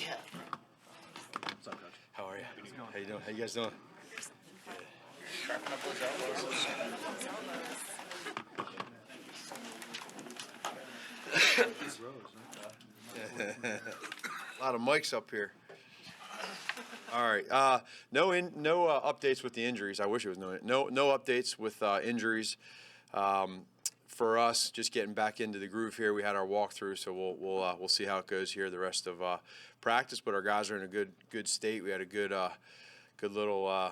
What's up, Coach? How are you? How you doing? How you guys doing? Sharpen up those elbows. A lot of mics up here. All right. No updates with the injuries. I wish it was no updates with injuries. For us, just getting back into the groove here. We had our walkthrough, so we'll see how it goes here the rest of practice. But our guys are in a good state. We had a good little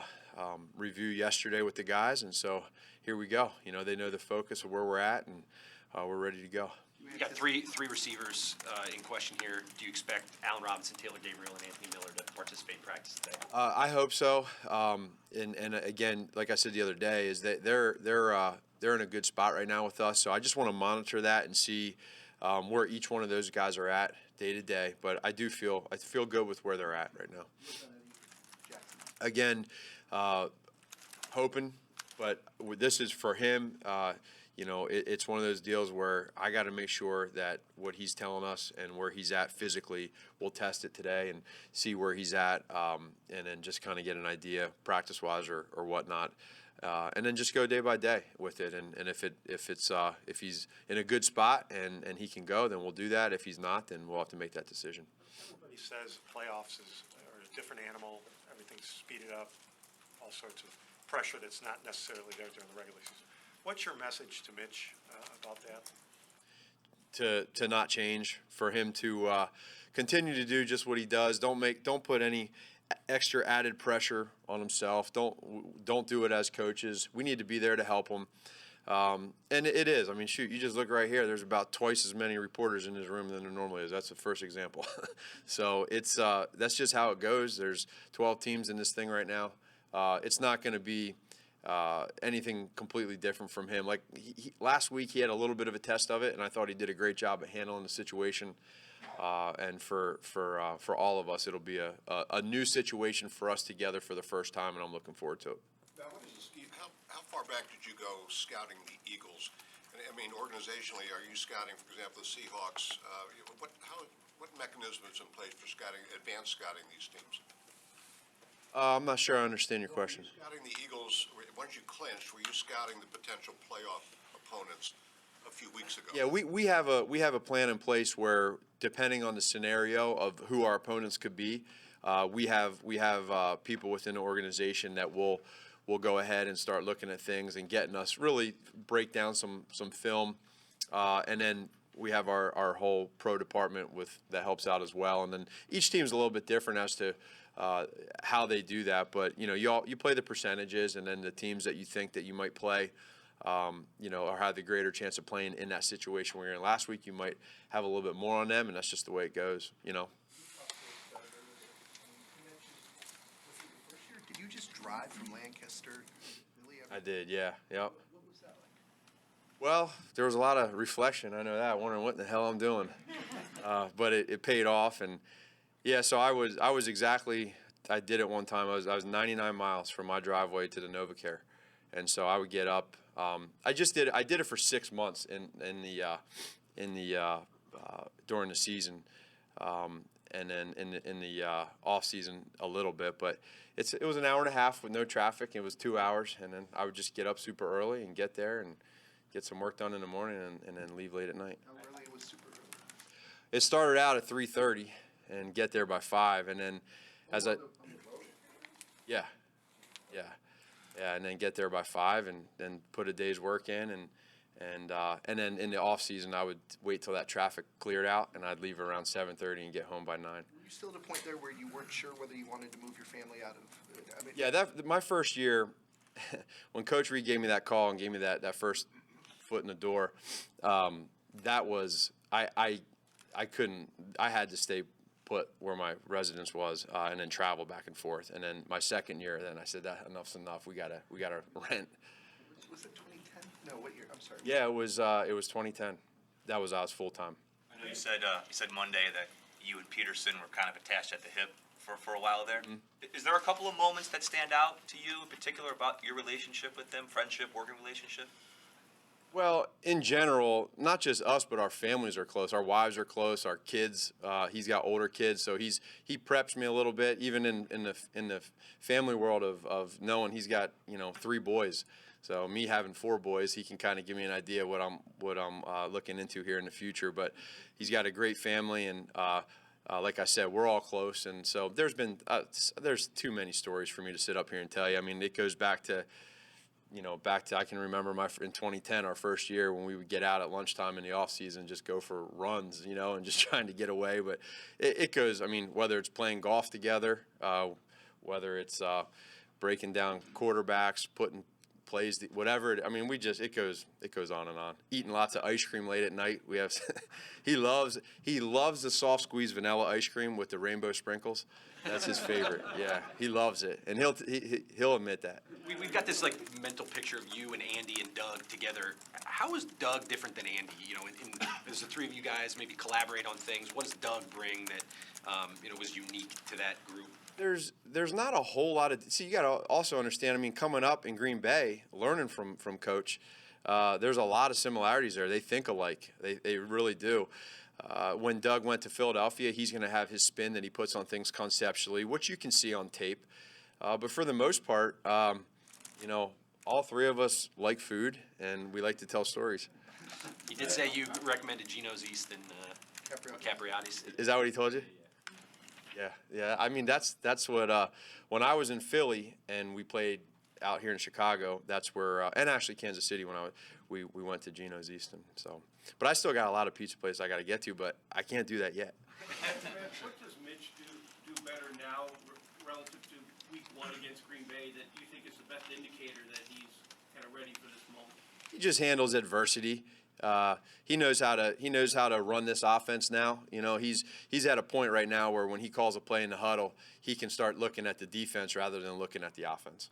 review yesterday with the guys, and so here we go. You know, they know the focus of where we're at, and we're ready to go. You got three receivers in question here. Do you expect Allen Robinson, Taylor Gabriel, and Anthony Miller to participate in practice today? I hope so. And again, like I said the other day, is that they're in a good spot right now with us. So I just want to monitor that and see where each one of those guys are at day to day. But I feel good with where they're at right now. Again, hoping, but this is for him. You know, it's one of those deals where I got to make sure that what he's telling us and where he's at physically, we'll test it today and see where he's at, and then just kind of get an idea practice-wise or whatnot, and then just go day by day with it. And if he's in a good spot and he can go, then we'll do that. If he's not, then we'll have to make that decision. Everybody says playoffs are a different animal. Everything's speeded up, all sorts of pressure that's not necessarily there during the regular season. What's your message to Mitch about that? To not change, for him to continue to do just what he does. Don't put any extra added pressure on himself. Don't do it as coaches. We need to be there to help him. And it is. I mean, shoot, you just look right here. There's about twice as many reporters in his room than there normally is. That's the first example. So it's that's just how it goes. There's 12 teams in this thing right now. It's not going to be anything completely different from him. Like last week, he had a little bit of a test of it, and I thought he did a great job at handling the situation. And for all of us, it'll be a new situation for us together for the first time, and I'm looking forward to it. Now, Steve, how far back did you go scouting the Eagles? And, I mean, organizationally, are you scouting, for example, the Seahawks? What mechanism is in place for scouting, advanced scouting these teams? I'm not sure I understand your question. Scouting the Eagles, once you clinched, were you scouting the potential playoff opponents a few weeks ago? Yeah, we have a plan in place where, depending on the scenario of who our opponents could be, we have people within the organization that will go ahead and start looking at things and getting us really break down some film, and then we have our whole pro department that helps out as well. And then each team's a little bit different as to how they do that, but you know, you play the percentages, and then the teams that you think that you might play, you know, or have the greater chance of playing in that situation where you're in. Last week, you might have a little bit more on them, and that's just the way it goes, you know. Did you just drive from Lancaster? Really? I did, yeah, yep. What was that like? Well, there was a lot of reflection. I know that, wondering what in the hell I'm doing, but it paid off, and yeah. So I was exactly. I did it one time. I was 99 miles from my driveway to the NovaCare, and so I would get up. I did it for 6 months in the during the season, and then in the off season a little bit. But it was an hour and a half with no traffic. It was 2 hours, and then I would just get up super early and get there and get some work done in the morning, and then leave late at night. How early was super early? It started out at 3:30 and get there by 5, and then yeah, and then get there by 5 and then put a day's work in, and then in the off season I would wait till that traffic cleared out, and I'd leave around 7:30 and get home by 9. Were you still at a point there where you weren't sure whether you wanted to move your family out of? I mean, Yeah, my first year, when Coach Reed gave me that call and gave me that first foot in the door, that was I couldn't. I had to stay put where my residence was, and then travel back and forth. And then my second year, then I said that enough's enough. We gotta rent. was it 2010? No, what year? I'm sorry. Yeah, it was 2010. That was us full time. I know you said Monday that you and Peterson were kind of attached at the hip for a while there. Mm-hmm. Is there a couple of moments that stand out to you in particular about your relationship with them, friendship, working relationship? Well, in general, not just us, but our families are close. Our wives are close. Our kids. He's got older kids, so he preps me a little bit, even in the family world of knowing he's got 3 boys. So me having 4 boys, he can kind of give me an idea what I'm looking into here in the future. But he's got a great family, and like I said, we're all close. And so there's too many stories for me to sit up here and tell you. I mean, it goes back to I can remember in 2010, our first year, when we would get out at lunchtime in the off season, just go for runs, and just trying to get away. But it goes, I mean, whether it's playing golf together, whether it's breaking down quarterbacks, putting plays, whatever. I mean, it goes on and on. Eating lots of ice cream late at night. We have, he loves the soft squeeze vanilla ice cream with the rainbow sprinkles. That's his favorite. Yeah, he loves it, and he'll admit that. We've got this mental picture of you and Andy and Doug together. How is Doug different than Andy? As the 3 of you guys maybe collaborate on things, what does Doug bring that was unique to that group? There's not a whole lot of. See, you got to also understand. I mean, coming up in Green Bay, learning from Coach, there's a lot of similarities there. They think alike. They really do. When Doug went to Philadelphia, he's going to have his spin that he puts on things conceptually, which you can see on tape. But for the most part, all 3 of us like food, and we like to tell stories. He did say you recommended Gino's East and Capriati's. Is that what he told you? Yeah. I mean, that's what when I was in Philly and we played out here in Chicago. That's where and actually Kansas City when we went to Gino's East. And so, but I still got a lot of pizza places I got to get to, but I can't do that yet. What does Mitch do better now relative to week 1 against Green Bay that you think is the best indicator that he's kind of ready for this moment? He just handles adversity. He knows how to run this offense now. He's at a point right now where when he calls a play in the huddle, he can start looking at the defense rather than looking at the offense.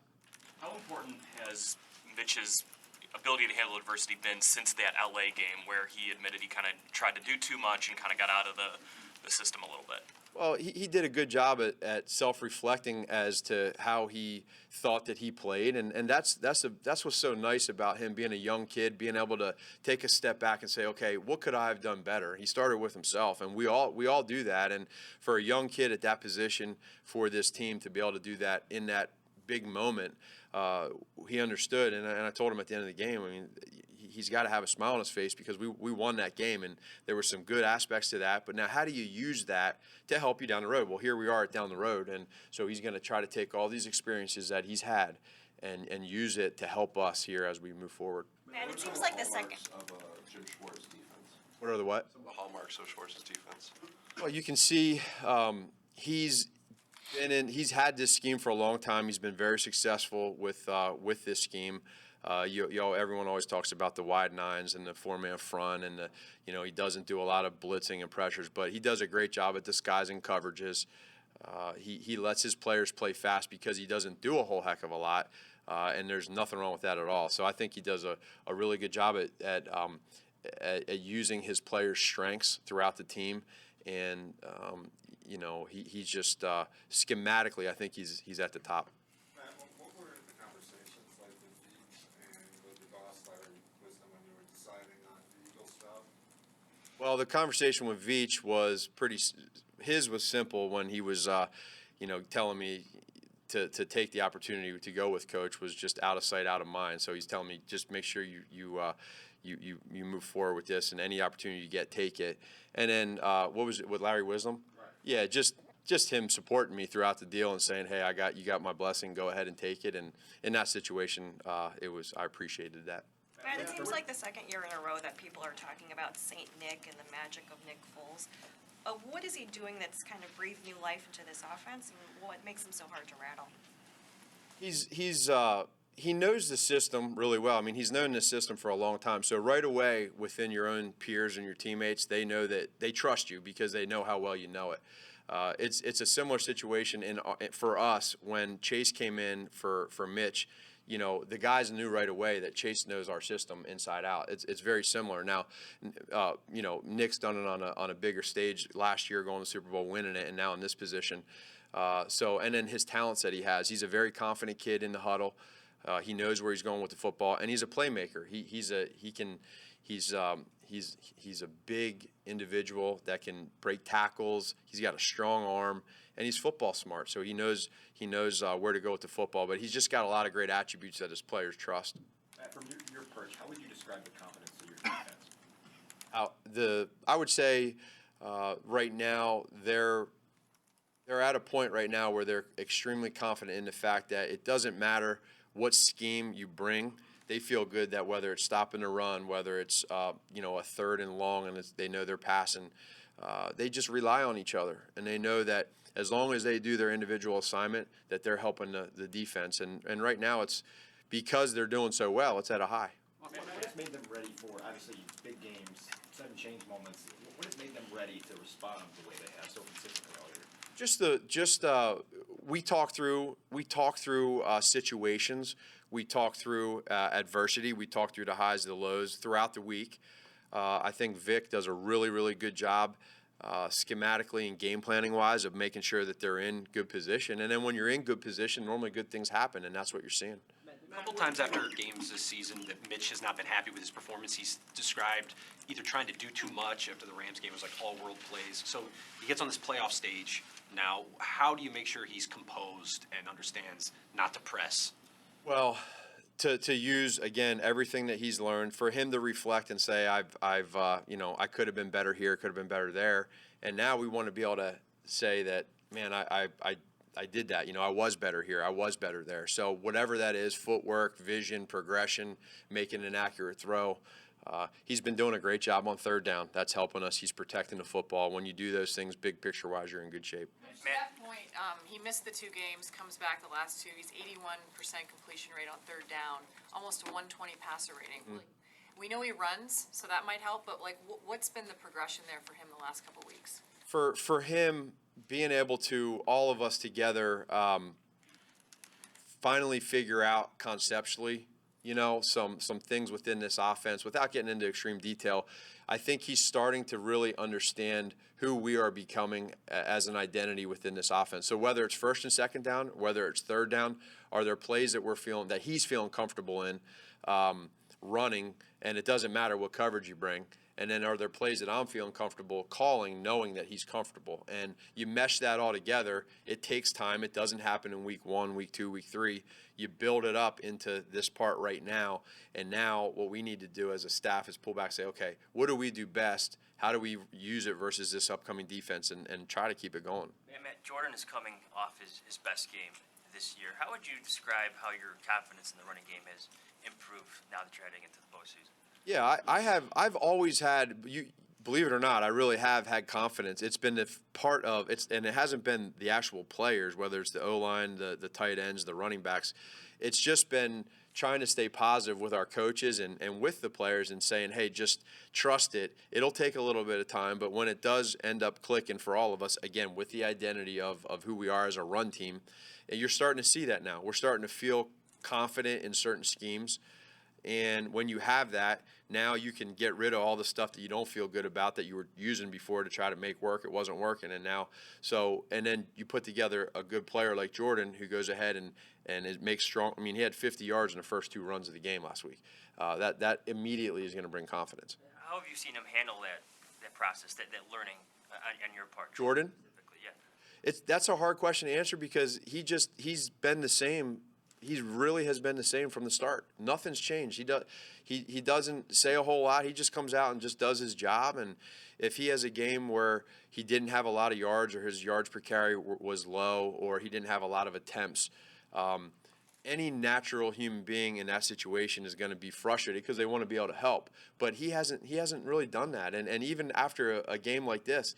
How important has Mitch's ability to handle adversity been since that LA game where he admitted he kind of tried to do too much and kind of got out of the system a little bit? Well, he did a good job at self-reflecting as to how he thought that he played, and that's what's so nice about him being a young kid, being able to take a step back and say, okay, what could I have done better? He started with himself, and we all do that. And for a young kid at that position, for this team to be able to do that in that big moment, he understood, and I told him at the end of the game, I mean, he's got to have a smile on his face because we won that game, and there were some good aspects to that. But now how do you use that to help you down the road? Well, here we are down the road, and so he's going to try to take all these experiences that he's had and use it to help us here as we move forward. Man, it seems like the second. Of Jim Schwartz defense. What are the what? Some of the hallmarks of Schwartz's defense. Well, you can see he's had this scheme for a long time. He's been very successful with this scheme. Everyone always talks about the wide nines and the 4-man front, and he doesn't do a lot of blitzing and pressures, but he does a great job at disguising coverages. He lets his players play fast because he doesn't do a whole heck of a lot, and there's nothing wrong with that at all. So I think he does a really good job at using his players' strengths throughout the team, and he's just schematically, I think he's at the top. Matt, what were the conversations like with Veach and with the boss, Larry Wisdom, when you were deciding on the Eagle stuff? Well, the conversation with Veach was his was simple when he was, telling me to take the opportunity to go with Coach was just out of sight, out of mind. So he's telling me just make sure you move forward with this, and any opportunity you get, take it. And then what was it with Larry Wisdom? Right. Yeah, just him supporting me throughout the deal and saying, hey, you got my blessing, go ahead and take it. And in that situation, I appreciated that. Man, it seems like the second year in a row that people are talking about Saint Nick and the magic of Nick Foles. What is he doing that's kind of breathed new life into this offense, and what makes him so hard to rattle? He knows the system really well. I mean, he's known this system for a long time. So right away, within your own peers and your teammates, they know that they trust you because they know how well you know it. It's a similar situation for us when Chase came in for Mitch. The guys knew right away that Chase knows our system inside out. It's very similar. Now, Nick's done it on a bigger stage last year, going to the Super Bowl, winning it, and now in this position. And then his talents that he has. He's a very confident kid in the huddle. He knows where he's going with the football, and he's a playmaker. He's a big individual that can break tackles. He's got a strong arm, and he's football smart. So he knows where to go with the football. But he's just got a lot of great attributes that his players trust. Matt, from your perch, how would you describe the confidence of your defense? I would say right now they're at a point right now where they're extremely confident in the fact that it doesn't matter what scheme you bring. They feel good that whether it's stopping the run, whether it's a third and long, and they know they're passing, they just rely on each other, and they know that as long as they do their individual assignment, that they're helping the defense. And right now it's because they're doing so well, it's at a high. What has made them ready for, obviously, big games, sudden change moments? What has made them ready to respond the way they have so consistently all year? We talk through situations. We talk through adversity. We talk through the highs and the lows throughout the week. I think Vic does a really, really good job schematically and game planning wise of making sure that they're in good position. And then when you're in good position, normally good things happen, and that's what you're seeing. A couple times after games this season that Mitch has not been happy with his performance. He's described either trying to do too much. After the Rams game, it was like all-world plays. So he gets on this playoff stage now. How do you make sure he's composed and understands not to press? Well, to use again everything that he's learned, for him to reflect and say, I could have been better here, could have been better there, and now we want to be able to say that, man, I did that. I was better here. I was better there. So whatever that is, footwork, vision, progression, making an accurate throw. He's been doing a great job on third down. That's helping us. He's protecting the football. When you do those things, big picture-wise, you're in good shape. To that point, he missed the 2 games, comes back the last 2. He's 81% completion rate on third down, almost a 120 passer rating. We know he runs, so that might help, but what's been the progression there for him the last couple weeks? For him, being able to, all of us together, finally figure out conceptually, some things within this offense, without getting into extreme detail, I think he's starting to really understand who we are becoming as an identity within this offense. So whether it's first and second down, whether it's third down, are there plays that he's feeling comfortable in running, and it doesn't matter what coverage you bring. And then are there plays that I'm feeling comfortable calling, knowing that he's comfortable? And you mesh that all together. It takes time. It doesn't happen in week 1, week 2, week 3. You build it up into this part right now. And now what we need to do as a staff is pull back and say, okay, what do we do best? How do we use it versus this upcoming defense and try to keep it going? Matt, Jordan is coming off his best game this year. How would you describe how your confidence in the running game has improved now that you're heading into the postseason? Yeah, I've always had, believe it or not, I really have had confidence. It's been the part of it, and it hasn't been the actual players, whether it's the O-line, the tight ends, the running backs. It's just been trying to stay positive with our coaches and with the players and saying, hey, just trust it. It'll take a little bit of time, but when it does end up clicking for all of us, again, with the identity of who we are as a run team, and you're starting to see that now. We're starting to feel confident in certain schemes. And when you have that, now you can get rid of all the stuff that you don't feel good about that you were using before to try to make work. It wasn't working. And then you put together a good player like Jordan who goes ahead and it makes strong. I mean, he had 50 yards in the first 2 runs of the game last week. That immediately is going to bring confidence. How have you seen him handle that process, that learning on your part? Jordan? Yeah. That's a hard question to answer because he's been the same. He really has been the same from the start. Nothing's changed. He doesn't say a whole lot. He just comes out and just does his job. And if he has a game where he didn't have a lot of yards or his yards per carry was low or he didn't have a lot of attempts, any natural human being in that situation is going to be frustrated because they want to be able to help. But he hasn't really done that. And even after a game like this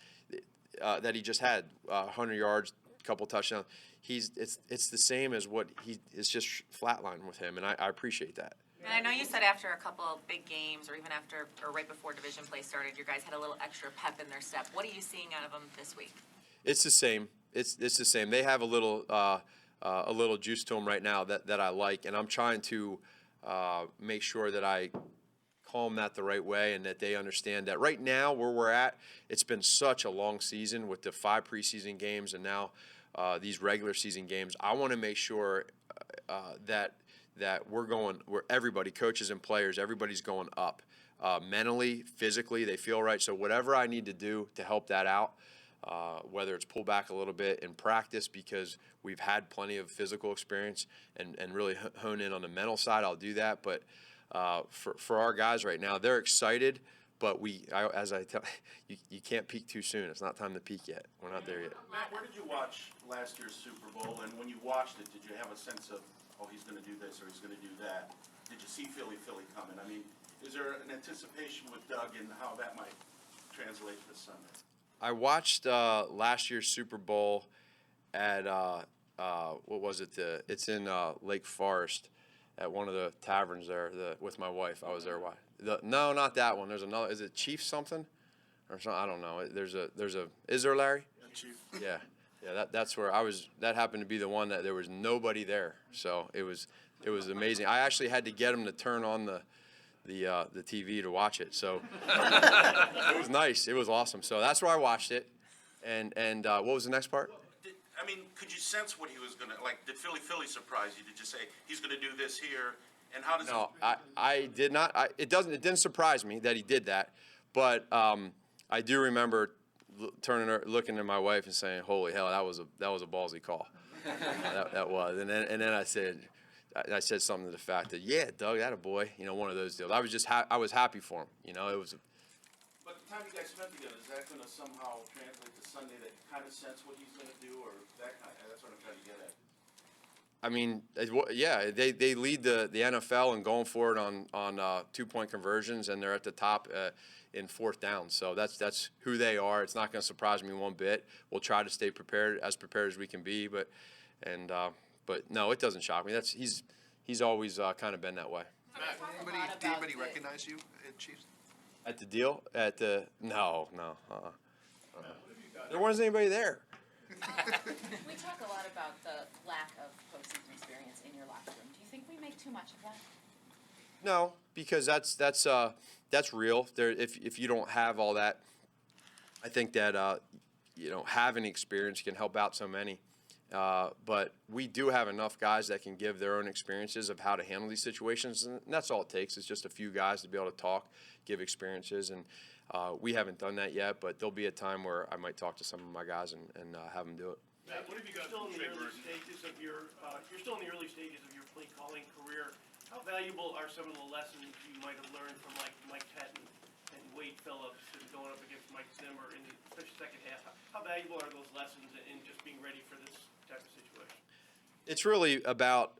that he just had, 100 yards, couple touchdowns, it's the same as what it's just flatline with him, and I appreciate that. And I know you said after a couple of big games, or even after or right before division play started, your guys had a little extra pep in their step. What are you seeing out of them this week? It's the same. It's the same. They have a little juice to them right now that I like, and I'm trying to make sure that I calm that the right way and that they understand that right now where we're at, it's been such a long season with the 5 preseason games and now these regular season games. I want to make sure that that where everybody, coaches and players, everybody's going up. Mentally, physically, they feel right. So whatever I need to do to help that out, whether it's pull back a little bit in practice because we've had plenty of physical experience and really hone in on the mental side, I'll do that. But for our guys right now, they're excited, but as I tell you can't peak too soon. It's not time to peak yet. We're not there yet. Matt, where did you watch last year's Super Bowl? And when you watched it, did you have a sense of, oh, he's going to do this or he's going to do that? Did you see Philly coming? I mean, is there an anticipation with Doug and how that might translate this Sunday? I watched last year's Super Bowl at what was it? It's in Lake Forest at one of the taverns there. With my wife, I was there. Why? No, not that one. There's another. Is it Chief something or something? I don't know. There's a. Is there, Larry? Yeah, Chief. Yeah. That's where I was. That happened to be the one that there was nobody there. So it was amazing. I actually had to get him to turn on the TV to watch it. So it was nice. It was awesome. So that's where I watched it. And what was the next part? I mean, could you sense what he was going to, like, did Philly surprise you? Did you say, he's going to do this here? And how does No, I did not. It didn't surprise me that he did that. But I do remember looking at my wife and saying, "Holy hell, that was a ballsy call." that was. And then I said something to the fact that, yeah, Doug, that a boy, one of those deals. I was just I was happy for him. It was. But the time you guys spent together, is that going to somehow translate to Sunday that you kind of sense what he's going to do, or that kind of, that's what I'm trying to get at? I mean, yeah, they lead the NFL in going for it on 2-point conversions, and they're at the top in fourth down. So that's who they are. It's not going to surprise me one bit. We'll try to stay prepared as we can be, but no, it doesn't shock me. He's always kind of been that way. Did anybody recognize you at Chiefs? At the deal? No. There wasn't anybody there. We talk a lot about the lack of postseason experience in your locker room. Do you think we make too much of that? No, because that's real. If you don't have all that, I think that having experience can help out so many. But we do have enough guys that can give their own experiences of how to handle these situations, and that's all it takes. It's just a few guys to be able to talk, give experiences, and we haven't done that yet. But there'll be a time where I might talk to some of my guys and have them do it. Matt, what have you got still in the early stages of your you're still in the early stages of your play calling career. How valuable are some of the lessons you might have learned from like Mike Pettin and Wade Phillips and going up against Mike Zimmer in the second half? How valuable are those lessons in just being ready for this type of situation? It's really about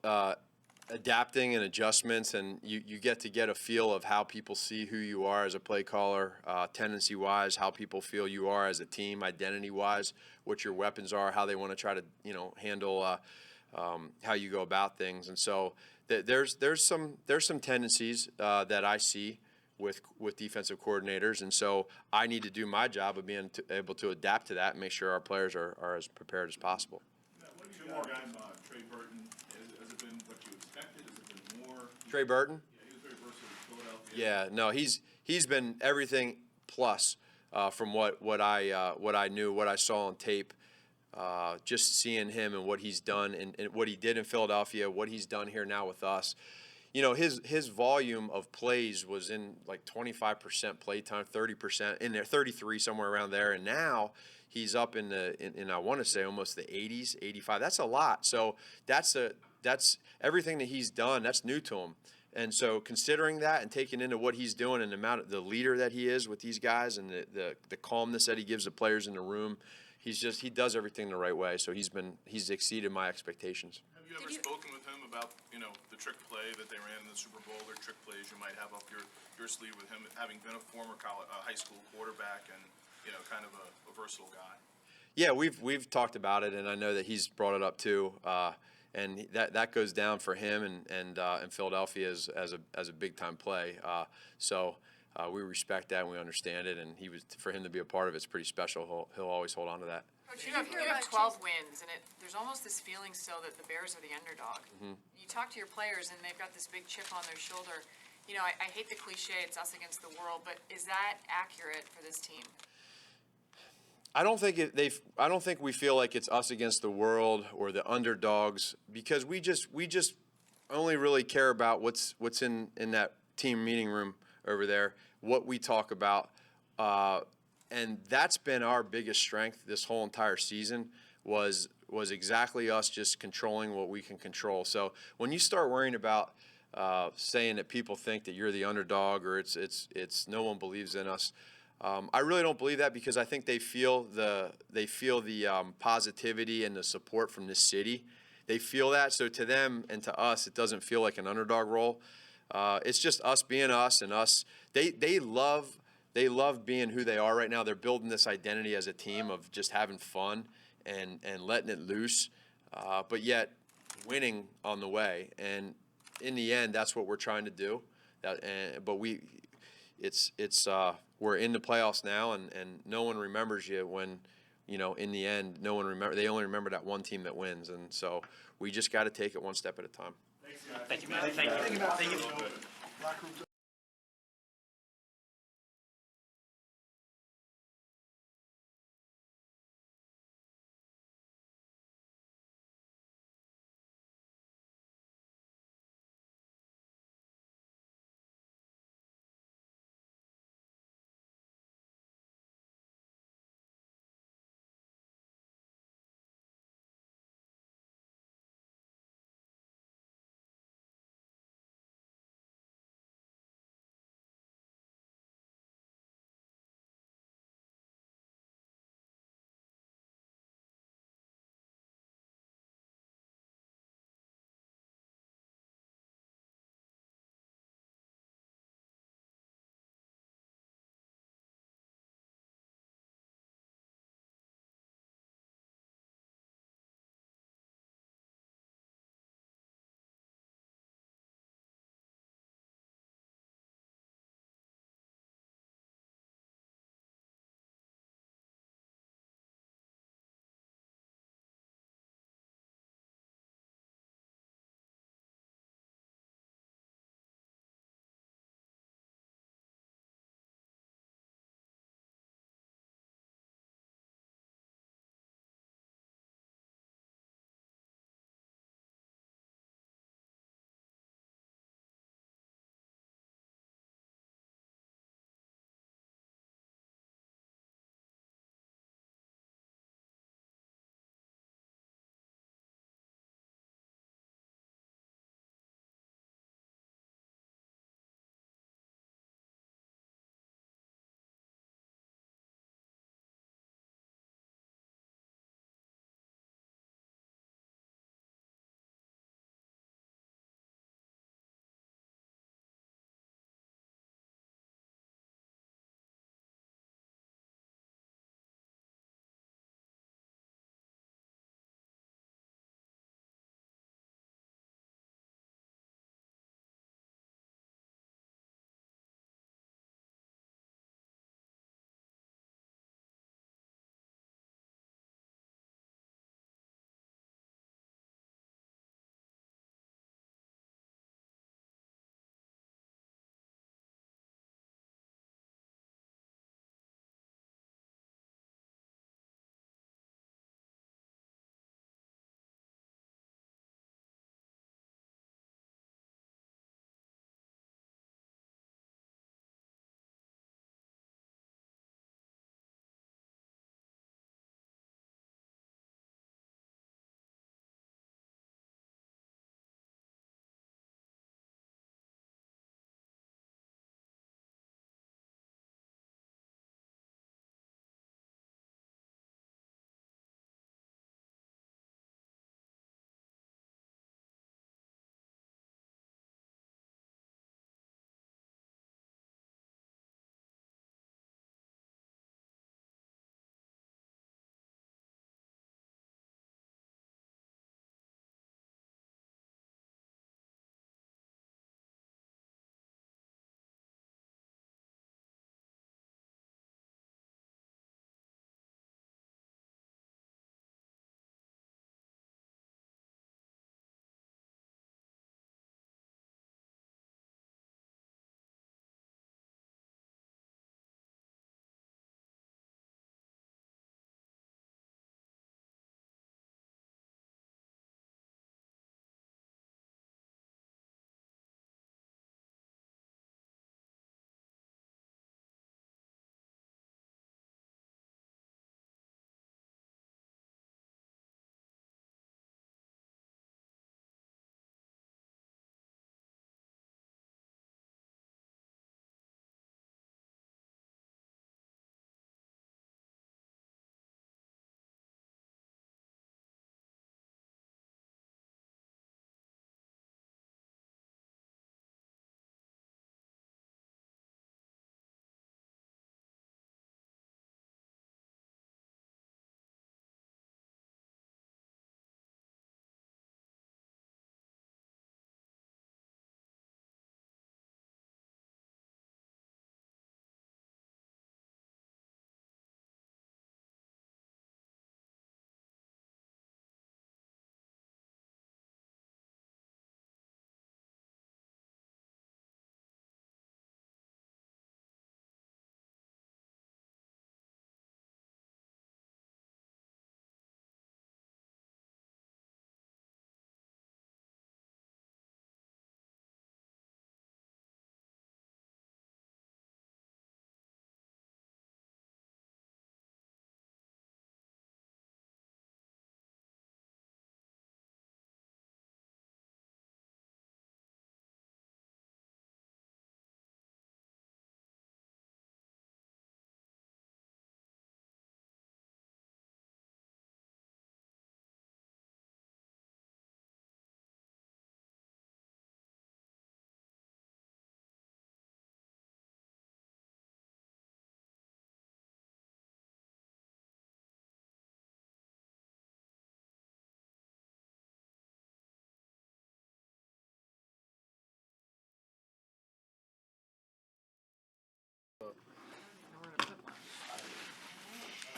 adapting and adjustments, and you get to get a feel of how people see who you are as a play caller, tendency-wise, how people feel you are as a team, identity-wise, what your weapons are, how they want to try to handle how you go about things. And so there's some tendencies that I see with defensive coordinators, and so I need to do my job of being able to adapt to that and make sure our players are as prepared as possible. Two more guys, Trey Burton, has it been what you expected? Has it been more? Trey Burton? Yeah, he was very versatile in Philadelphia. Yeah, no, he's been everything plus from what I knew, what I saw on tape. Just seeing him and what he's done and what he did in Philadelphia, what he's done here now with us. His volume of plays was in like 25% play time, 30% in there, 33 somewhere around there, and now he's up in I want to say almost the 80s, 85. That's a lot. So that's everything that he's done. That's new to him. And so considering that and taking into what he's doing and the leader that he is with these guys and the calmness that he gives the players in the room, he does everything the right way. So he's exceeded my expectations. Have you ever spoken with him about, the trick play that they ran in the Super Bowl, or trick plays you might have up your sleeve with him, having been a former high school quarterback and, kind of a versatile guy? Yeah, we've talked about it, and I know that he's brought it up too. And that goes down for him and Philadelphia as a big time play. So we respect that and we understand it, and for him to be a part of it's pretty special. He'll always hold on to that. Coach, you have 12 wins, and there's almost this feeling still that the Bears are the underdog. Mm-hmm. You talk to your players, and they've got this big chip on their shoulder. I hate the cliche, it's us against the world, but is that accurate for this team? I don't think we feel like it's us against the world or the underdogs, because we just only really care about what's in that team meeting room over there, what we talk about. And that's been our biggest strength this whole entire season was exactly us just controlling what we can control. So when you start worrying about saying that people think that you're the underdog or it's no one believes in us, I really don't believe that, because I think they feel the positivity and the support from this city. They feel that. So to them and to us, it doesn't feel like an underdog role. It's just us being us and us. They love being who they are right now. They're building this identity as a team of just having fun and letting it loose, but yet winning on the way. And in the end, that's what we're trying to do. But we're in the playoffs now, and no one remembers you when, in the end, no one they only remember that one team that wins. And so we just got to take it one step at a time. Thank you, Matt. Thank you. Locker room's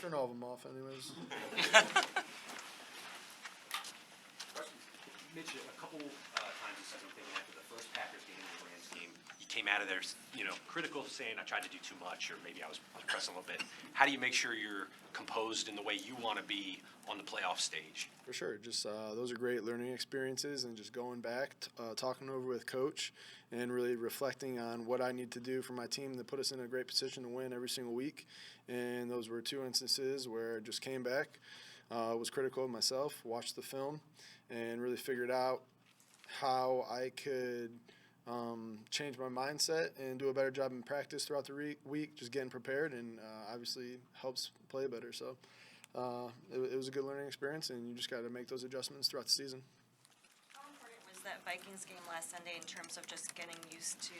Turn all of them off anyways. Mitch, a couple times this season, I'm thinking after the first Packers game and the Rams game, you came out of there, critical, saying I tried to do too much, or maybe I was pressing a little bit. How do you make sure you're composed in the way you want to be on the playoff stage? For sure. Just those are great learning experiences, and just going back, talking over with coach, and really reflecting on what I need to do for my team to put us in a great position to win every single week. And those were two instances where I just came back, was critical of myself, watched the film, and really figured out how I could change my mindset and do a better job in practice throughout the week, just getting prepared, and obviously helps play better. So it was a good learning experience, and you just got to make those adjustments throughout the season. How important was that Vikings game last Sunday in terms of just getting used to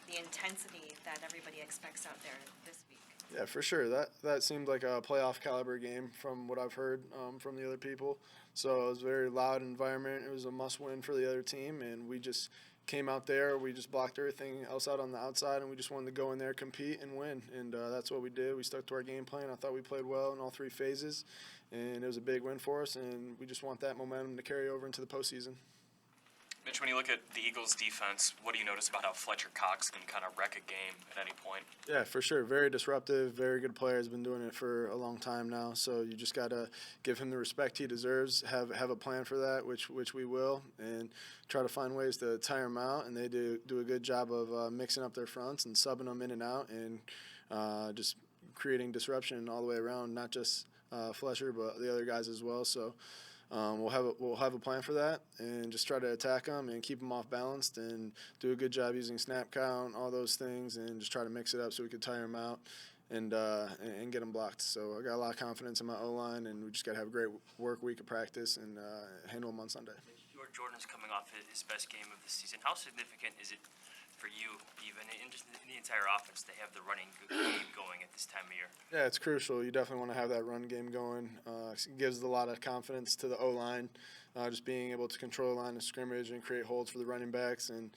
the intensity that everybody expects out there this week? Yeah, for sure. That seemed like a playoff caliber game from what I've heard from the other people. So it was a very loud environment. It was a must-win for the other team, and we just came out there. We just blocked everything else out on the outside, and we just wanted to go in there, compete, and win. And that's what we did. We stuck to our game plan. I thought we played well in all three phases, and it was a big win for us, and we just want that momentum to carry over into the postseason. Mitch, when you look at the Eagles' defense, what do you notice about how Fletcher Cox can kind of wreck a game at any point? Yeah, for sure. Very disruptive, very good player. Has been doing it for a long time now. So you just got to give him the respect he deserves, have a plan for that, which we will, and try to find ways to tire him out. And they do a good job of mixing up their fronts and subbing them in and out, and just creating disruption all the way around, not just Fletcher, but the other guys as well. So we'll have a plan for that, and just try to attack them and keep them off balanced, and do a good job using snap count, all those things, and just try to mix it up so we can tire them out and get them blocked. So I got a lot of confidence in my O-line, and we just got to have a great work week of practice and handle them on Sunday. George Jordan's coming off his best game of the season. How significant is it for you, even in just in the entire offense, to have the running game going at this time of year? Yeah, it's crucial. You definitely want to have that run game going. It gives a lot of confidence to the O-line, just being able to control the line of scrimmage and create holds for the running backs, and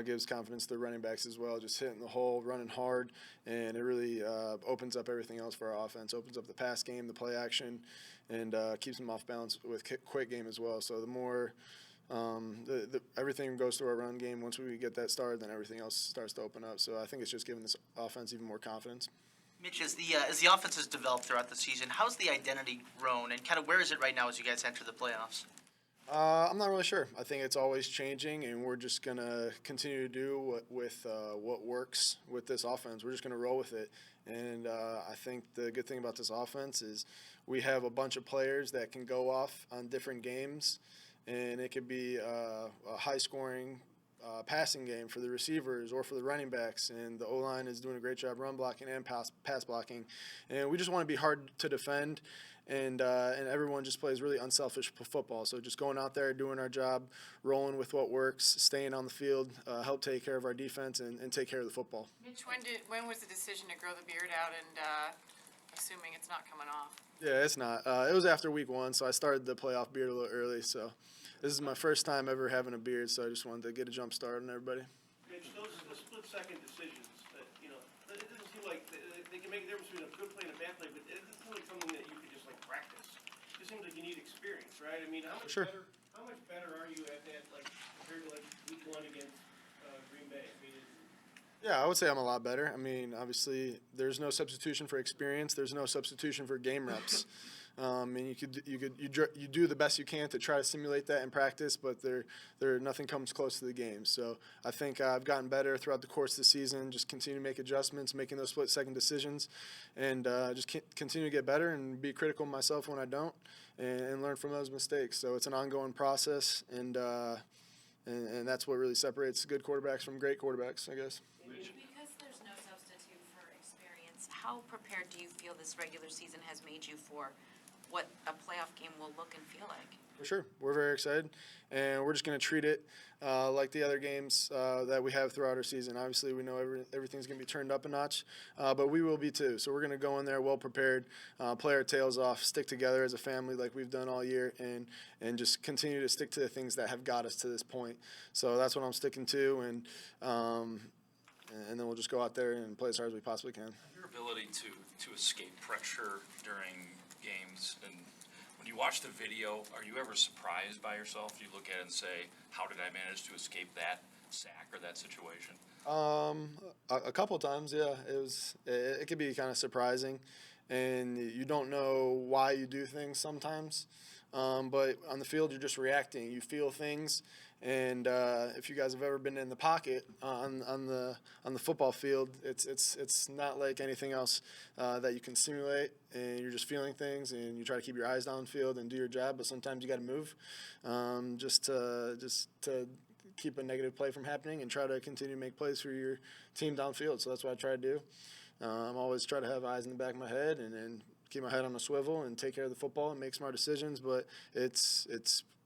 gives confidence to the running backs as well, just hitting the hole, running hard, and it really opens up everything else for our offense, opens up the pass game, the play action, and keeps them off balance with quick game as well. So the more everything goes through our run game. Once we get that started, then everything else starts to open up. So I think it's just giving this offense even more confidence. Mitch, as the offense has developed throughout the season, how's the identity grown, and kind of where is it right now as you guys enter the playoffs? I'm not really sure. I think it's always changing, and we're just going to continue to do what works with this offense. We're just going to roll with it. And I think the good thing about this offense is we have a bunch of players that can go off on different games, and it could be a high-scoring passing game for the receivers or for the running backs, and the O-line is doing a great job run blocking and pass blocking. And we just want to be hard to defend, and everyone just plays really unselfish football. So just going out there, doing our job, rolling with what works, staying on the field, help take care of our defense, and take care of the football. Mitch, when was the decision to grow the beard out, and assuming it's not coming off? Yeah, it's not. It was after week 1, so I started the playoff beard a little early. So this is my first time ever having a beard, so I just wanted to get a jump start on everybody. Mitch, those are the split-second decisions that, it doesn't seem like they can make a difference between a good play and a bad play, but it doesn't seem like something that you could just, practice. It just seems like you need experience, right? I mean, how much better are you at that, compared to, week 1 against Green Bay? I mean, Yeah, I would say I'm a lot better. I mean, obviously, there's no substitution for experience. There's no substitution for game reps. And you do the best you can to try to simulate that in practice, but nothing comes close to the game. So I think I've gotten better throughout the course of the season. Just continue to make adjustments, making those split-second decisions, and just continue to get better and be critical of myself when I don't, and learn from those mistakes. So it's an ongoing process, and that's what really separates good quarterbacks from great quarterbacks, I guess. Because there's no substitute for experience, how prepared do you feel this regular season has made you for what a playoff game will look and feel like? For sure. We're very excited, and we're just going to treat it like the other games that we have throughout our season. Obviously, we know everything's going to be turned up a notch, but we will be too. So we're going to go in there well prepared, play our tails off, stick together as a family like we've done all year, and just continue to stick to the things that have got us to this point. So that's what I'm sticking to, and and then we'll just go out there and play as hard as we possibly can. Your ability to escape pressure during games, and when you watch the video, are you ever surprised by yourself? You look at it and say, how did I manage to escape that sack or that situation? A couple times, yeah. It could be kind of surprising, and you don't know why you do things sometimes. But on the field, you're just reacting. You feel things, and if you guys have ever been in the pocket on the football field, it's not like anything else that you can simulate. And you're just feeling things, and you try to keep your eyes downfield and do your job. But sometimes you got to move, just to keep a negative play from happening and try to continue to make plays for your team downfield. So that's what I try to do. I'm always try to have eyes in the back of my head and keep my head on a swivel and take care of the football and make smart decisions. But it's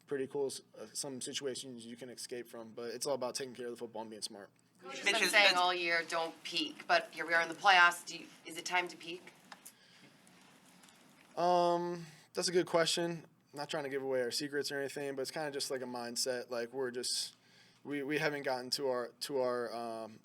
pretty cool, some situations you can escape from. But it's all about taking care of the football and being smart. Coach has been saying all year, don't peak, but here we are in the playoffs. Is it time to peak? That's a good question. I'm not trying to give away our secrets or anything, but it's kind of just like a mindset. Like we haven't gotten to our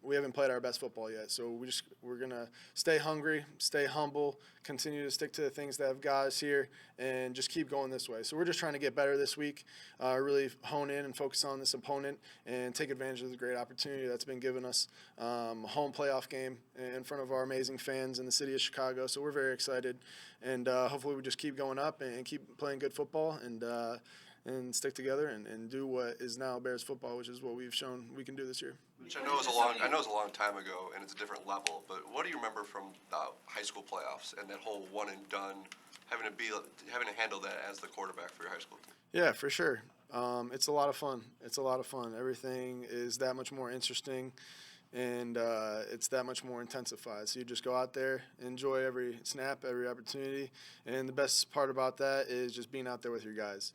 we haven't played our best football yet. So we're gonna stay hungry, stay humble, continue to stick to the things that have got us here, and just keep going this way. So we're just trying to get better this week, really hone in and focus on this opponent and take advantage of the great opportunity that's been given us. Home playoff game in front of our amazing fans in the city of Chicago. So we're very excited, and hopefully we just keep going up and keep playing good football and stick together and do what is now Bears football, which is what we've shown we can do this year. Which I know is a long time ago, and it's a different level. But what do you remember from high school playoffs and that whole one and done, having to handle that as the quarterback for your high school team? Yeah, for sure. It's a lot of fun. Everything is that much more interesting, and it's that much more intensified. So you just go out there, enjoy every snap, every opportunity, and the best part about that is just being out there with your guys.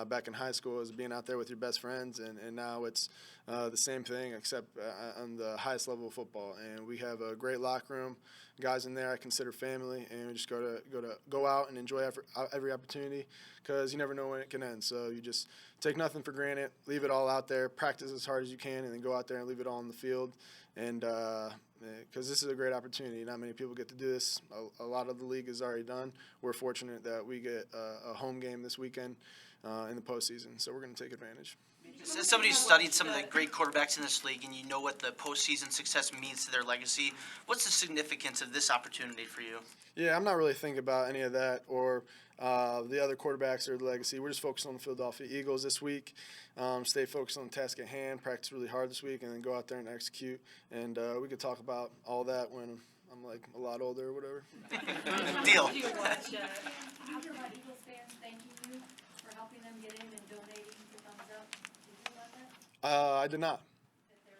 Back in high school, it was being out there with your best friends, and now it's the same thing except on the highest level of football. And we have a great locker room, guys in there I consider family, and we just go out and enjoy every opportunity because you never know when it can end. So you just take nothing for granted, leave it all out there, practice as hard as you can, and then go out there and leave it all on the field. And because this is a great opportunity. Not many people get to do this. A lot of the league is already done. We're fortunate that we get a home game this weekend in the postseason, so we're going to take advantage. As somebody who's studied some of the great quarterbacks in this league, and you know what the postseason success means to their legacy, what's the significance of this opportunity for you? Yeah, I'm not really thinking about any of that or the other quarterbacks or the legacy. We're just focused on the Philadelphia Eagles this week. Stay focused on the task at hand, practice really hard this week, and then go out there and execute. And we could talk about all that when I'm like a lot older or whatever. Deal. Did you watch, how did about Eagles fans thanking you for helping them get in and donating the thumbs up? Did you hear about that? I did not. That they're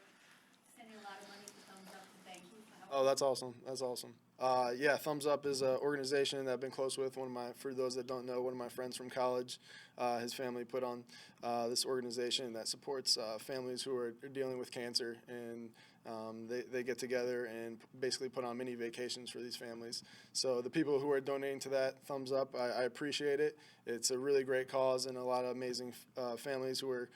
sending a lot of money to thumbs up to thank you for helping? Oh, that's awesome. That's awesome. Yeah, Thumbs Up is an organization that I've been close with. For those that don't know, one of my friends from college, his family put on this organization that supports families who are dealing with cancer, and they get together and basically put on mini vacations for these families. So the people who are donating to that, Thumbs Up, I appreciate it. It's a really great cause, and a lot of amazing families who are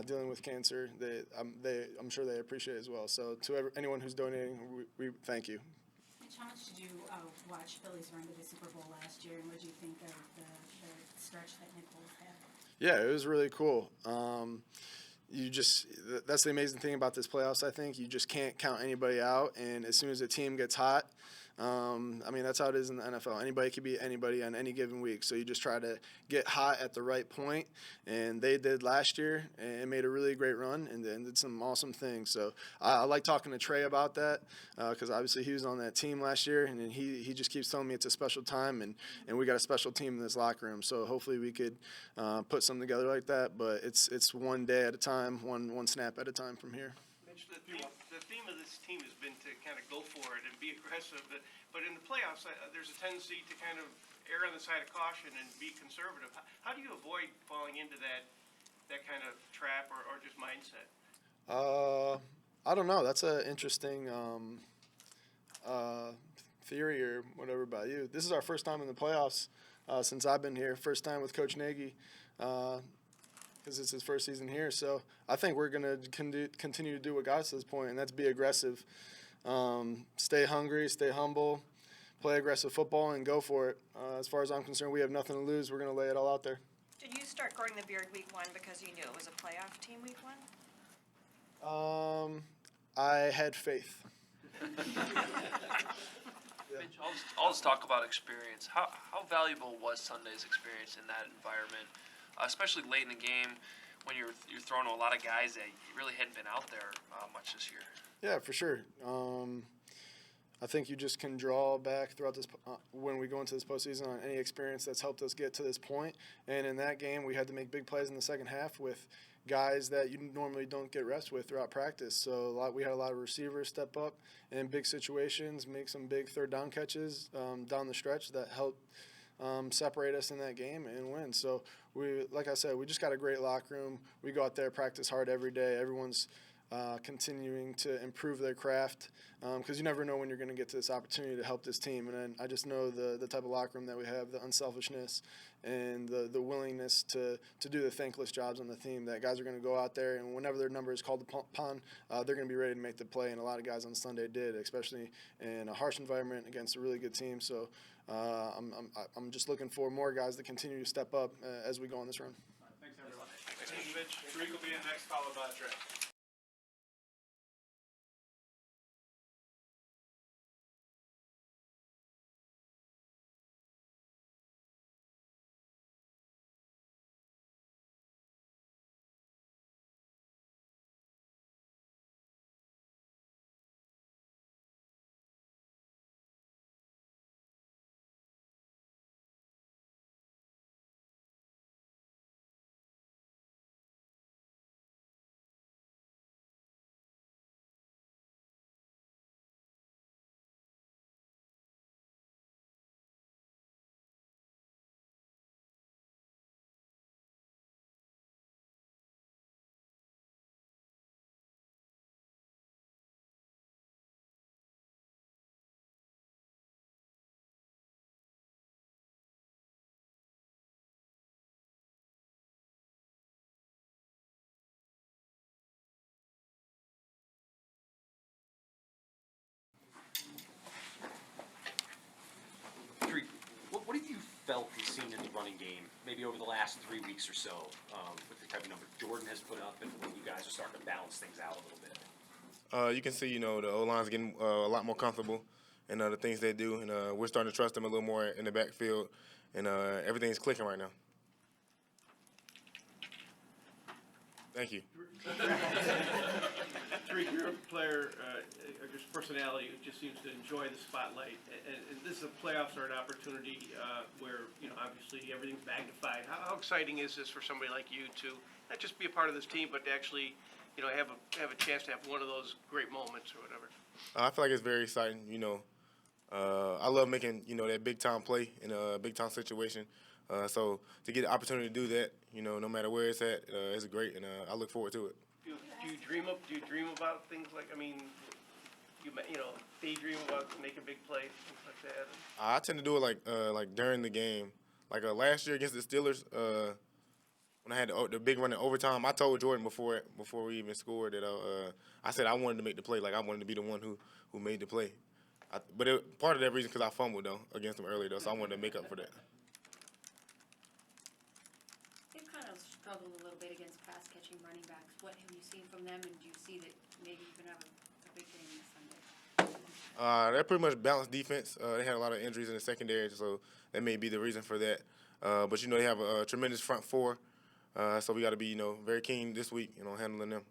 dealing with cancer, I'm sure they appreciate it as well. So to anyone who's donating, we thank you. How much did you watch Philly's run to the Super Bowl last year, and what did you think of the stretch that Nick Foles had? Yeah, it was really cool. That's the amazing thing about this playoffs, I think. You just can't count anybody out, and as soon as a team gets hot, that's how it is in the NFL. Anybody can beat anybody on any given week, so you just try to get hot at the right point, and they did last year and made a really great run and did some awesome things. So I like talking to Trey about that because obviously he was on that team last year, and he just keeps telling me it's a special time, and we got a special team in this locker room. So hopefully we could put something together like that, but it's one day at a time, one snap at a time from here. Mitch, the theme of this team has been to kind of go for it and be aggressive, but in the playoffs, there's a tendency to kind of err on the side of caution and be conservative. How do you avoid falling into that kind of trap or just mindset? I don't know. That's an interesting theory or whatever about you. This is our first time in the playoffs since I've been here. First time with Coach Nagy. because it's his first season here. So I think we're going to continue to do what got us to this point, and that's be aggressive. Stay hungry, stay humble, play aggressive football, and go for it. As far as I'm concerned, we have nothing to lose. We're going to lay it all out there. Did you start growing the beard week 1 because you knew it was a playoff team week 1? I had faith. Mitch, I'll just talk about experience. How valuable was Sunday's experience in that environment, especially late in the game when you're throwing to a lot of guys that really hadn't been out there much this year? Yeah, for sure. I think you just can draw back throughout this when we go into this postseason on any experience that's helped us get to this point. And in that game, we had to make big plays in the second half with guys that you normally don't get reps with throughout practice. So we had a lot of receivers step up in big situations, make some big third down catches down the stretch that helped separate us in that game and win. So like I said, we just got a great locker room. We go out there, practice hard every day. Everyone's continuing to improve their craft because you never know when you're going to get to this opportunity to help this team. And then I just know the type of locker room that we have, the unselfishness and the willingness to do the thankless jobs on the team, that guys are going to go out there and whenever their number is called upon, they're going to be ready to make the play. And a lot of guys on Sunday did, especially in a harsh environment against a really good team. So I'm just looking for more guys to continue to step up as we go on this run. Thanks, everyone. Thanks, Mitch. Tariq will be in next, followed by Trey. What have you felt you've seen in the running game, maybe over the last 3 weeks or so, with the type of number Jordan has put up and when you guys are starting to balance things out a little bit? You can see, the O-line's getting a lot more comfortable in the things they do, and we're starting to trust them a little more in the backfield, and everything's clicking right now. Thank you. Tariq, you're a player, or just personality who just seems to enjoy the spotlight. And this is playoffs are an opportunity where, obviously everything's magnified. How exciting is this for somebody like you to not just be a part of this team, but to actually, have a chance to have one of those great moments or whatever? I feel like it's very exciting. I love making, that big-time play in a big-time situation. So to get the opportunity to do that, no matter where it's at, it's great, and I look forward to it. Do you dream about things like, daydream about making big plays, things like that? I tend to do it like during the game. Like last year against the Steelers, when I had the big run in overtime, I told Jordan before we even scored that I said I wanted to make the play. Like I wanted to be the one who made the play. But part of that reason because I fumbled though against them earlier though, so I wanted to make up for that. They've kind of struggled a little bit against pass-catching running backs. What have you seen from them, and do you see that maybe you can have a big game this Sunday? They're pretty much balanced defense. They had a lot of injuries in the secondary, so that may be the reason for that. But they have a tremendous front four, so we got to be very keen this week, handling them.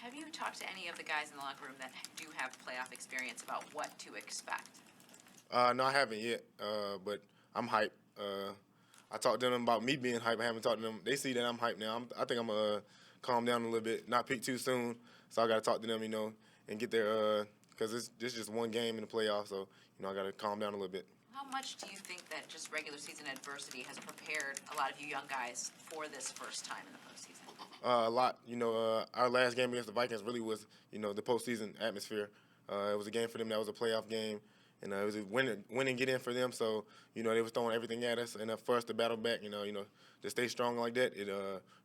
Have you talked to any of the guys in the locker room that do have playoff experience about what to expect? No, I haven't yet, but I'm hyped. I talked to them about me being hyped. I haven't talked to them. They see that I'm hyped now. I think I'm going to calm down a little bit, not peak too soon. So I got to talk to them, and get their because this is just one game in the playoffs, so I got to calm down a little bit. How much do you think that just regular season adversity has prepared a lot of you young guys for this first time in the postseason? A lot. Our last game against the Vikings really was, the postseason atmosphere. It was a game for them that was a playoff game, and it was a win and get in for them. So they was throwing everything at us, and for us to battle back, to stay strong like that, it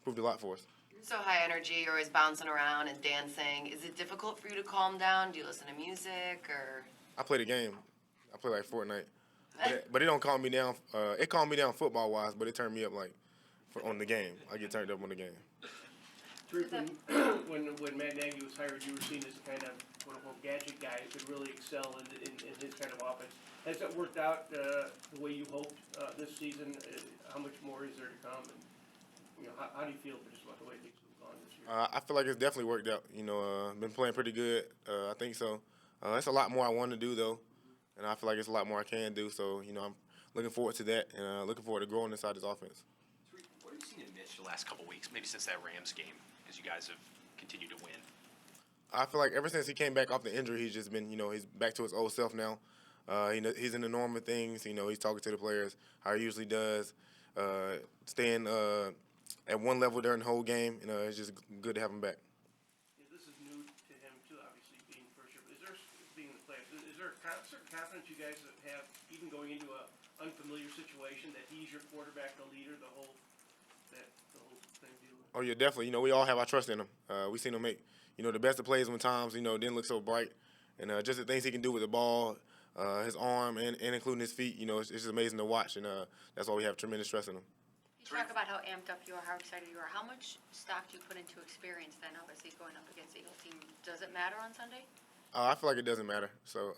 proved a lot for us. You're so high energy, you're always bouncing around and dancing. Is it difficult for you to calm down? Do you listen to music or? I play the game. I play like Fortnite, but it don't calm me down. It calmed me down football wise, but it turned me up on the game. I get turned up on the game. When Matt Nagy was hired, you were seen as kind of quote unquote gadget guy who could really excel in his kind of offense. Has that worked out the way you hoped this season? How much more is there to come? And how do you feel just about the way things have gone this year? I feel like it's definitely worked out. Been playing pretty good. I think so. It's a lot more I want to do though, and I feel like it's a lot more I can do. So I'm looking forward to that, and looking forward to growing inside this offense. What have you seen in Mitch the last couple weeks, maybe since that Rams game, as you guys have continued to win? I feel like ever since he came back off the injury, he's just been, he's back to his old self now. He's in the norm of things. He's talking to the players how he usually does, staying at one level during the whole game. It's just good to have him back. Yeah, this is new to him too, obviously being first year. But being in the playoffs, is there a certain confidence you guys have, even going into an unfamiliar situation, that he's your quarterback, the leader, the whole thing deal? Oh yeah, definitely. We all have our trust in him. We seen him make, the best of plays when times, didn't look so bright, and just the things he can do with the ball, his arm, and including his feet. It's just amazing to watch, and that's why we have tremendous trust in him. You talk about how amped up you are, how excited you are. How much stock do you put into experience then, obviously going up against the Eagles team? Does it matter on Sunday? I feel like it doesn't matter. So,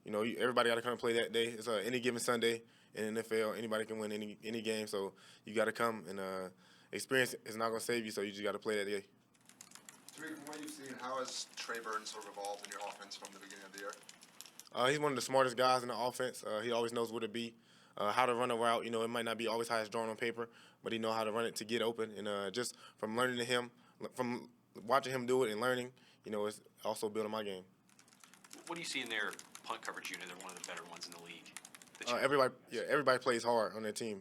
everybody got to come and play that day. It's any given Sunday in the NFL. Anybody can win any game. So you got to come, and experience is not going to save you. So you just got to play that day. Tariq, from what you've seen, how has Trey Burton sort of evolved in your offense from the beginning of the year? He's one of the smartest guys in the offense. He always knows where to be, how to run a route. It might not be always how it's drawn on paper, but he knows how to run it to get open. And just from learning to him, from watching him do it and learning, it's also building my game. What do you see in their punt coverage unit? They're one of the better ones in the league. Everybody plays hard on their team.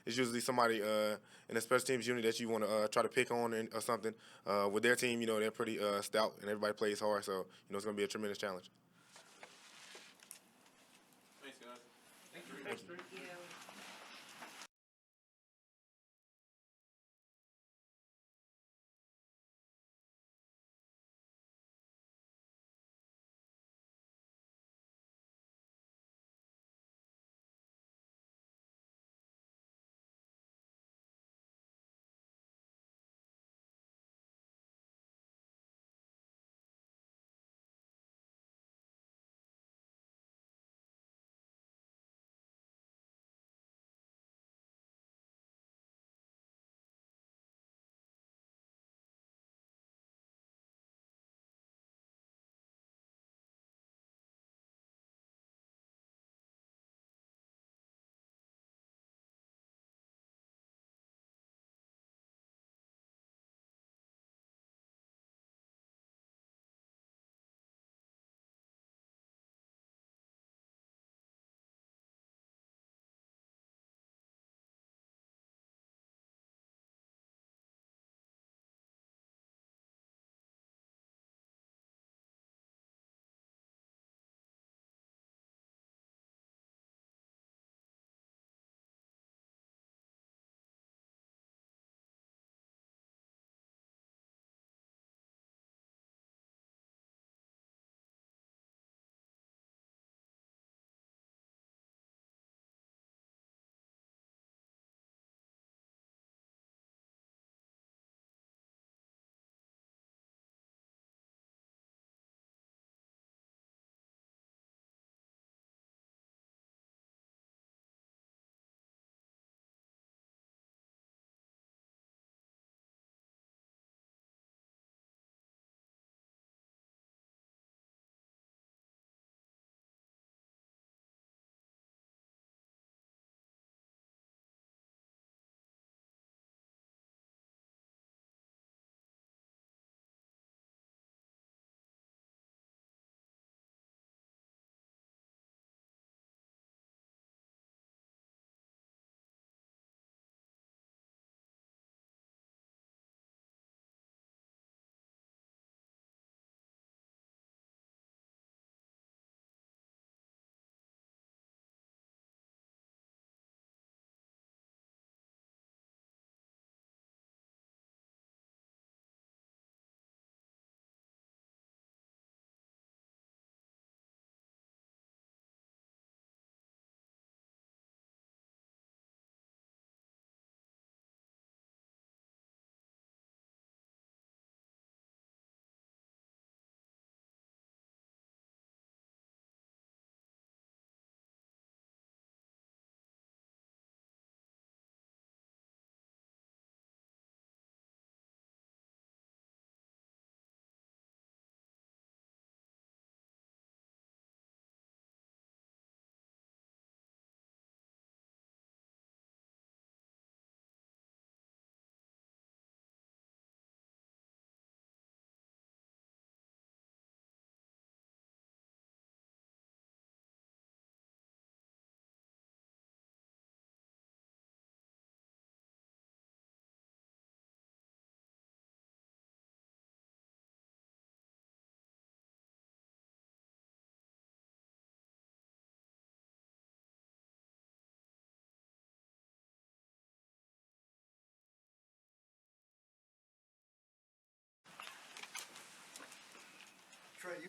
It's usually somebody in the special teams unit that you want to try to pick on or something. With their team, they're pretty stout, and everybody plays hard. So, it's going to be a tremendous challenge. Thanks, guys. Thank you.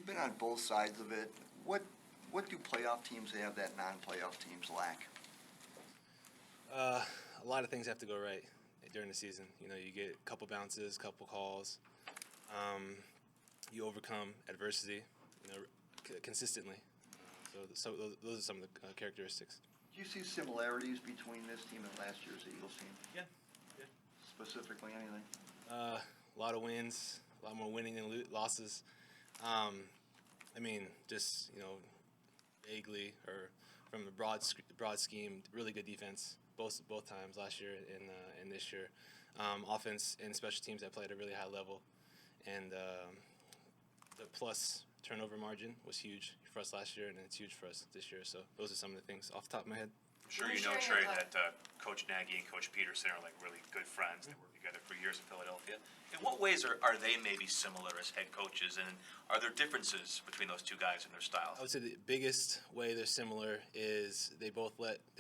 You've been on both sides of it. What do playoff teams have that non-playoff teams lack? A lot of things have to go right during the season. You know, you get a couple bounces, couple calls. You overcome adversity, you know, consistently. So those are some of the characteristics. Do you see similarities between this team and last year's Eagles team? Yeah. Specifically, anything? A lot of wins, a lot more winning than losses. I mean, just, you know, vaguely or from the broad scheme, really good defense both times last year and this year. Offense and special teams that played at a really high level, and the plus turnover margin was huge for us last year, and it's huge for us this year. So those are some of the things off the top of my head. I'm sure you know, Trey, that Coach Nagy and Coach Peterson are like really good friends. They work together for years in Philadelphia. In what ways are they maybe similar as head coaches, and are there differences between those two guys and their styles? I would say the biggest way they're similar is they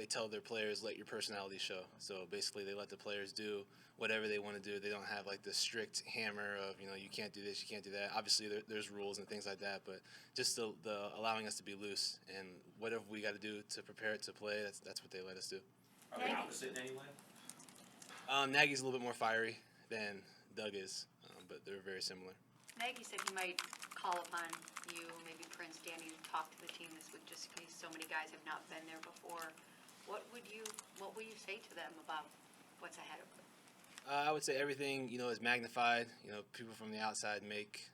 tell their players, let your personality show. So basically they let the players do whatever they want to do. They don't have like the strict hammer of, you know, you can't do this, you can't do that. Obviously there's rules and things like that, but just the allowing us to be loose and whatever we got to do to prepare to play, that's what they let us do. Are they opposite in any way? Nagy's a little bit more fiery than Doug is, but they're very similar. Nagy said he might call upon you, maybe Prince, Danny, to talk to the team this week, just in case so many guys have not been there before. What will you say to them about what's ahead of them? I would say everything, you know, is magnified. You know, people from the outside make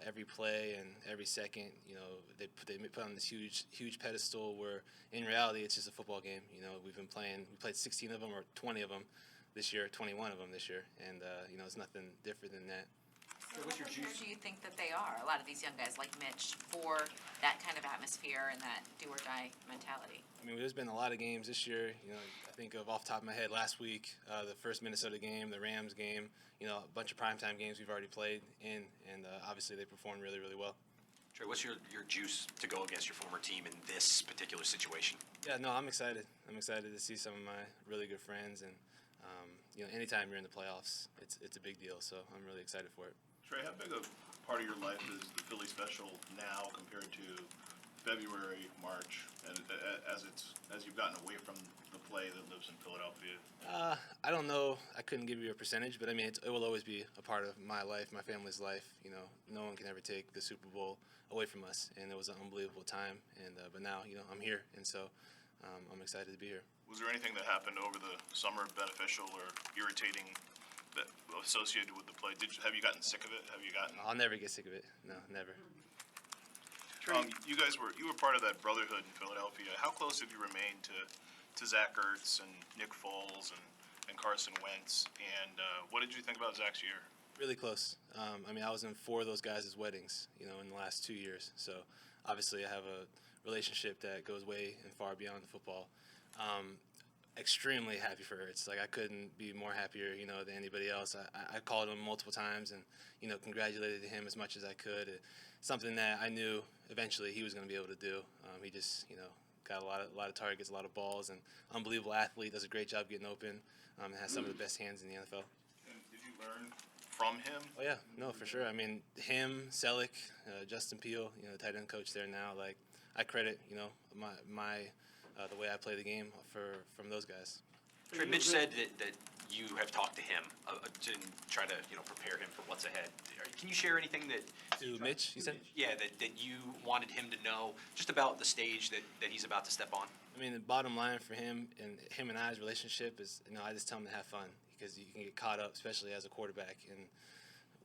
every play and every second, you know, they put on this huge pedestal where in reality it's just a football game. You know, we played 16 of them or 20 of them this year, 21 of them this year, and you know, it's nothing different than that. So what prepared do you think that they are, a lot of these young guys like Mitch, for that kind of atmosphere and that do-or-die mentality? I mean, there's been a lot of games this year. You know, I think of off the top of my head last week, the first Minnesota game, the Rams game, you know, a bunch of primetime games we've already played in, and obviously they performed really, really well. Trey, what's your juice to go against your former team in this particular situation? Yeah, no, I'm excited. I'm excited to see some of my really good friends, and you know, anytime you're in the playoffs, it's a big deal. So I'm really excited for it. Trey, how big a part of your life is the Philly Special now compared to February, March, and as you've gotten away from the play that lives in Philadelphia? I don't know. I couldn't give you a percentage, but I mean, it will always be a part of my life, my family's life. You know, no one can ever take the Super Bowl away from us, and it was an unbelievable time. And but now, you know, I'm here, and so I'm excited to be here. Was there anything that happened over the summer beneficial or irritating that associated with the play? Have you gotten sick of it? Have you gotten? I'll never get sick of it. No, never. You guys were part of that brotherhood in Philadelphia. How close have you remained to Zach Ertz and Nick Foles and Carson Wentz? And what did you think about Zach's year? Really close. I mean, I was in 4 of those guys' weddings, you know, in the last 2 years. So obviously, I have a relationship that goes way and far beyond football. Extremely happy for Ertz. Like, I couldn't be more happier, you know, than anybody else. I called him multiple times and, you know, congratulated him as much as I could. Something that I knew eventually he was going to be able to do. He just, you know, got a lot of targets, a lot of balls, and unbelievable athlete. Does a great job getting open. Has some of the best hands in the NFL. And did you learn from him? Oh yeah, no, for sure. I mean, him, Selleck, Justin Peel, you know, the tight end coach there now. Like, I credit, you know, my the way I play the game from those guys. Trey, Mitch said that you have talked to him to try to, you know, prepare him for what's ahead. Can you share anything that to Mitch? You said? Yeah, that you wanted him to know just about the stage that he's about to step on. I mean, the bottom line for him and I's relationship is, you know, I just tell him to have fun, because you can get caught up, especially as a quarterback, in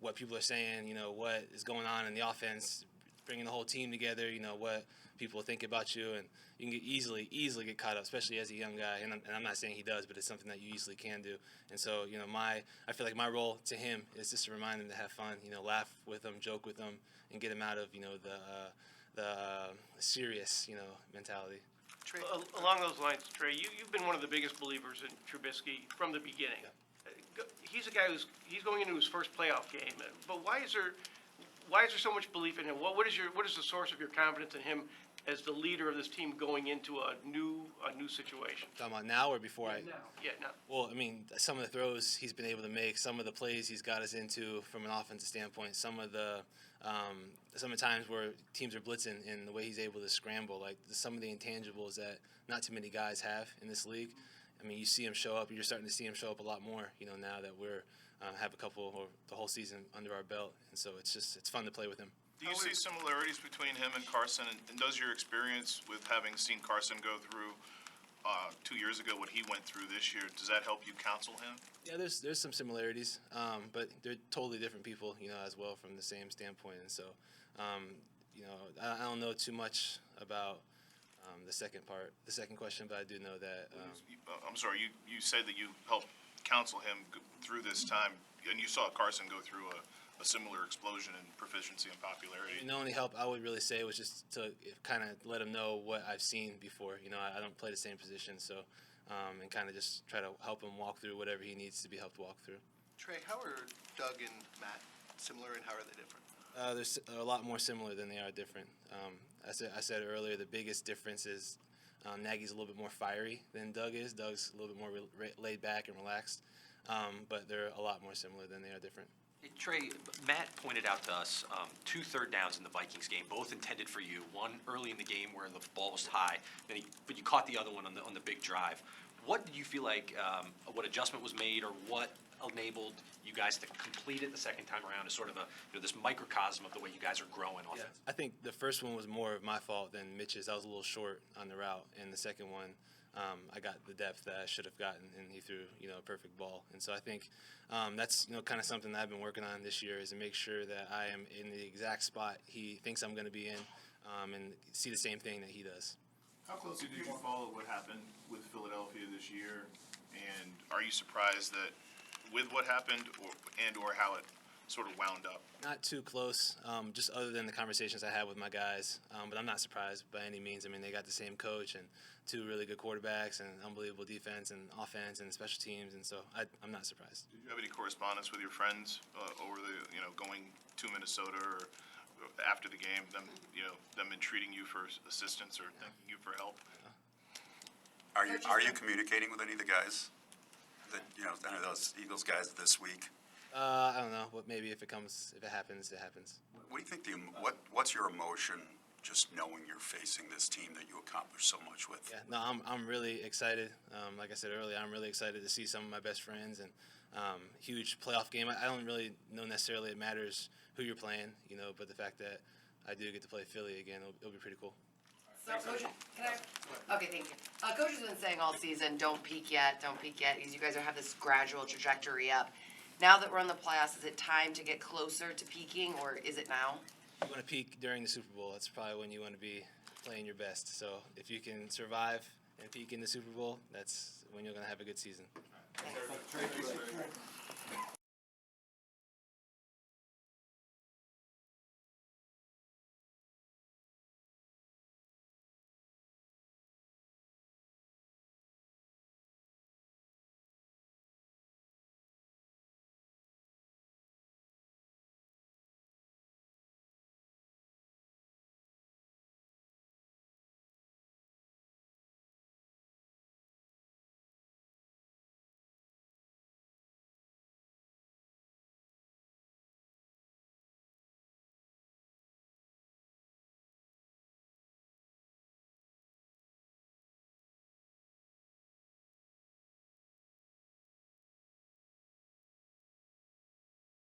what people are saying, you know, what is going on in the offense, bringing the whole team together, you know, what people think about you, and you can get easily get caught up, especially as a young guy. And I'm not saying he does, but it's something that you easily can do. And so, you know, I feel like my role to him is just to remind him to have fun, you know, laugh with him, joke with him, and get him out of, you know, the serious, you know, mentality. Trey, along those lines, Trey, you've been one of the biggest believers in Trubisky from the beginning. Yeah. He's a guy he's going into his first playoff game, but why is there so much belief in him? What is the source of your confidence in him as the leader of this team going into a new a new situation? Talking about now or before I? Yeah, now. Well, I mean, some of the throws he's been able to make, some of the plays he's got us into from an offensive standpoint, some of the times where teams are blitzing and the way he's able to scramble, like some of the intangibles that not too many guys have in this league. I mean, you see him show up. You're starting to see him show up a lot more, now that we're have a couple or the whole season under our belt, and so it's fun to play with him. Do you see similarities between him and Carson, and does your experience with having seen Carson go through 2 years ago what he went through this year, does that help you counsel him? Yeah, there's some similarities, but they're totally different people, as well from the same standpoint, and so, I don't know too much about the second question, but I do know that. I'm sorry, you said that you helped counsel him through this time, and you saw Carson go through a similar explosion in proficiency and popularity. The only help I would really say was just to kind of let him know what I've seen before. I don't play the same position, so and kind of just try to help him walk through whatever he needs to be helped walk through. Trey, how are Doug and Matt similar, and how are they different? They're a lot more similar than they are different. I said earlier, the biggest difference is Nagy's a little bit more fiery than Doug is. Doug's a little bit more laid back and relaxed, but they're a lot more similar than they are different. Hey, Trey, Matt pointed out to us 2 third downs in the Vikings game, both intended for you. One early in the game where the ball was high, but you caught the other one on the big drive. What did you feel like? What adjustment was made, or what enabled you guys to complete it the second time around? As sort of this microcosm of the way you guys are growing offense. I think the first one was more of my fault than Mitch's. I was a little short on the route, and the second one, I got the depth that I should have gotten, and he threw a perfect ball. And so I think that's kind of something that I've been working on this year, is to make sure that I am in the exact spot he thinks I'm going to be in, and see the same thing that he does. How closely did you follow what happened with Philadelphia this year, and are you surprised that with what happened, or how it sort of wound up? Not too close, just other than the conversations I had with my guys. But I'm not surprised by any means. I mean, they got the same coach and 2 really good quarterbacks and unbelievable defense and offense and special teams, and so I'm not surprised. Did you have any correspondence with your friends over the, going to Minnesota or after the game, them entreating you for assistance or thanking you for help? Are you communicating with any of the guys that, any of those Eagles guys this week? I don't know. But maybe if it happens, it happens. What do you think what's your emotion just knowing you're facing this team that you accomplished so much with? Yeah, no, I'm really excited. Like I said earlier, I'm really excited to see some of my best friends, and huge playoff game. I don't really know necessarily it matters who you're playing, but the fact that I do get to play Philly again, it'll be pretty cool. So, Coach, okay, thank you. Coach has been saying all season, don't peak yet, because you guys have this gradual trajectory up. Now that we're in the playoffs, is it time to get closer to peaking, or is it now? You want to peak during the Super Bowl. That's probably when you want to be playing your best. So if you can survive and peak in the Super Bowl, that's when you're going to have a good season. Thanks.